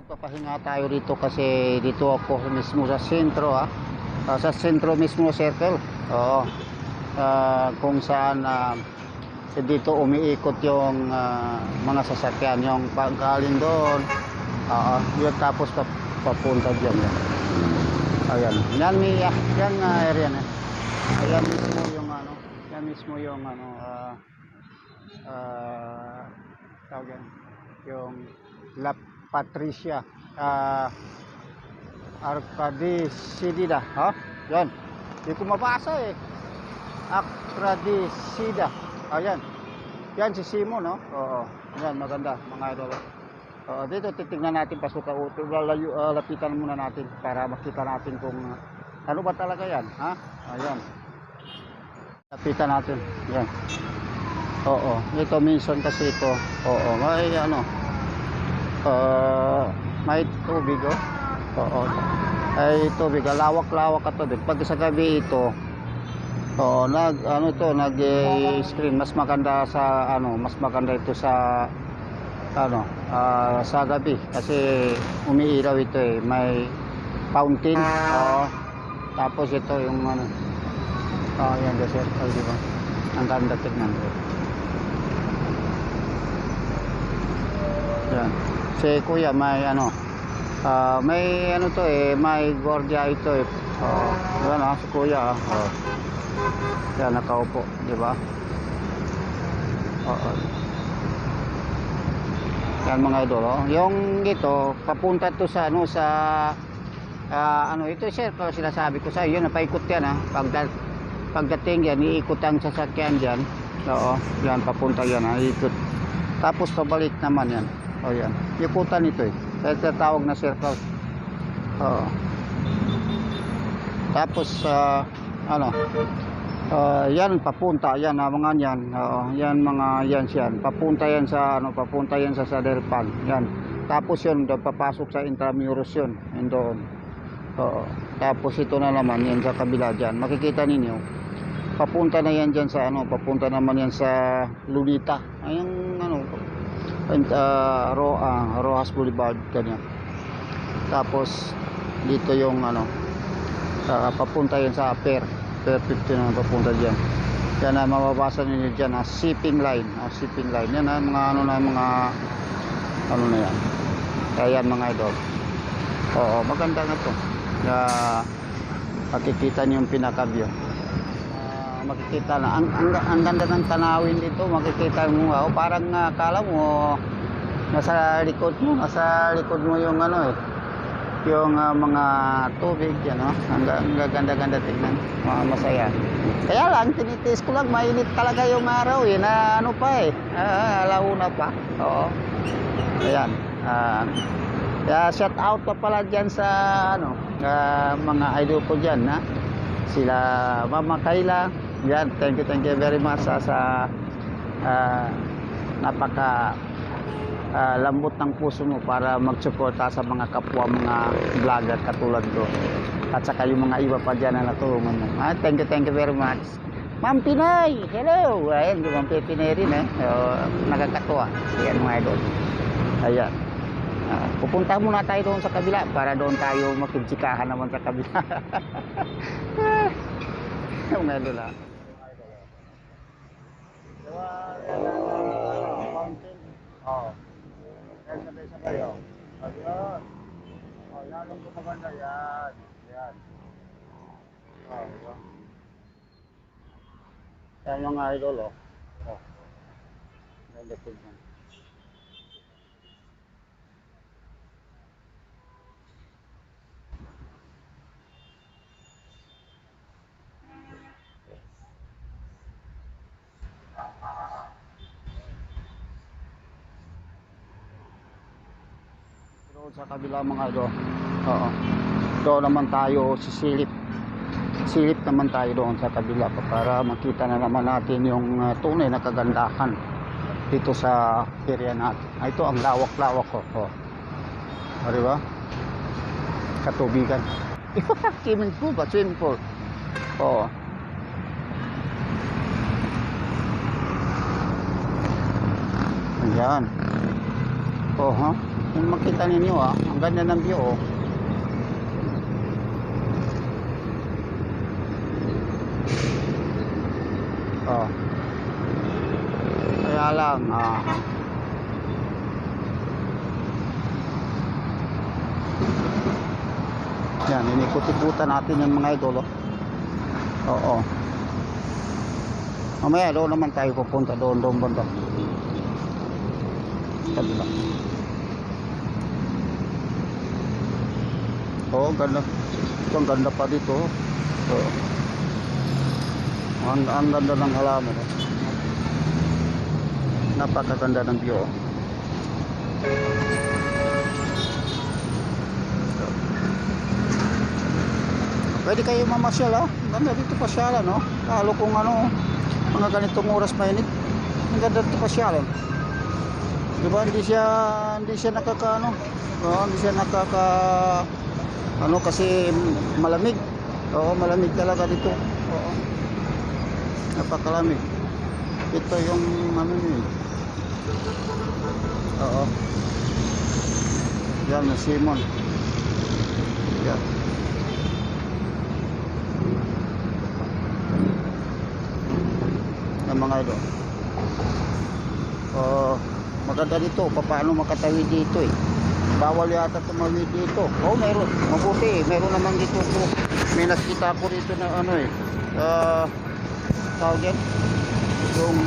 Magpapahinga tayo dito kasi dito ako mismo sa sentro sa sentro mismo circle. Oo. Kung saan dito umiikot yung mga sasakyan, yung pagkaling doon. Yun tapos papunta diyan. Ayan. Yan area na. Ayan mismo yung yan mismo yung tawag yan, yung La Patricia Arcadicida, yan, hindi ko mabasa Arcadicida. Ayan, yan si Simo, no? Oo, yan, maganda mga idol. Dito titignan natin, lapitan muna natin para makita natin kung ano ba talaga yan, ayan, lapitan natin, yan. Ito minsan kasi ito, may may tubig, ay tubig, lawak-lawak ka to. Pag sa gabi ito, nag-screen, mas maganda sa mas maganda ito sa sa gabi kasi umiiraw ito may fountain. Tapos ito yung yan kasi, di ba? Ang ganda tignan. Yan. Si Kuya may may may gwardiya ito yan si Kuya yan nakaupo, di ba? Yan mga idol, yung dito papunta to sa ito sir, kalau sinasabi ko sa iyo, napaikot yan pagdating yan, iikot ang sasakyan dyan. Yan papunta yan, iikot tapos pabalik naman yan. Yan, ikutan ito kaya tawag na circle. Tapos yan papunta yan mga yan, yan mga yan siyan, papunta yan sa Saderpan yan. Tapos yun papasok sa Intramuros yun doon. Tapos ito na naman yan sa kabila dyan, makikita ninyo papunta na yan dyan sa papunta naman yan sa Lunita, yung Rojas Boulevard ganyan. Tapos dito yung papunta yan sa Pier 50 na papunta dyan. Yan na mababasa niyo dyan shipping line, shipping line yan mga na yan. Kaya yan mga idol, maganda na to. Makikita niyo yung pinaka-view, makikita na ang ganda ng tanawin dito. Makikita mo parang akala mo nasa likod mo yung yung mga tubig yan, ang ganda-ganda tingnan, masaya. Kaya lang tinitiis ko lang, mainit talaga yung araw na alauna pa. Ayan, kaya shout out pa pala dyan sa mga idol ko dyan, sila Mama Kayla. Yan, thank you very much sa napaka lambot ng puso mo para magsuporta sa mga kapwa mga vlogger katulad ko, at saka yung mga iba pa dyan na natulungan mo. Thank you very much. Ma'am Pinay, hello. Ayan, Ma'am Pinay rin nakakatuwa. Ayan mga idol. Ayan, pupunta muna tayo doon sa kabila para doon tayo makinsikahan naman sa kabila. Yung mga idol mountain. Yan sa kayo. Ayan. Yan ang maganda yan. Yan. Yan mga idol. Ganda tignan. Sa kabila mga idol, doon naman tayo sisilip naman tayo doon sa kabila para makita na naman natin yung tunay na kagandahan dito sa area natin. Ito ang lawak-lawak diba? Katubigan. Swimming pool. Ayan. Oh, ha? Kung makita ninyo, ang ganda ng view, oh. Oh. Kaya lang, yan, inikot-ikutan natin yung mga idol, oh. Oo. Mamaya doon naman tayo pupunta, doon banda. Kabila. Oh, ganda. Ito ang ganda pa dito. Oh. Ang ganda ng halaman. Oh. Napakaganda ng view. Oh. Pwede kayo mamasyal, ha? Ang ganda dito pasyalan, no? Lalo kung ano, mga ganitong oras mainit. Ang ganda dito pasyalan. Diba, hindi siya nakakaano. Hindi siya nakaka ano kasi malamig. Oo, malamig talaga dito. Oo. Napakalamig. Ito yung ano niya. Oo. Yan na Simon. Yan. Ang mga ito. Maganda dito. Paano makatawid dito eh. Bawal yata tumawid dito. Oh, meron. Mabuti. Meron naman dito po. May nakita ko dito na ano eh. Tawag yan. Yung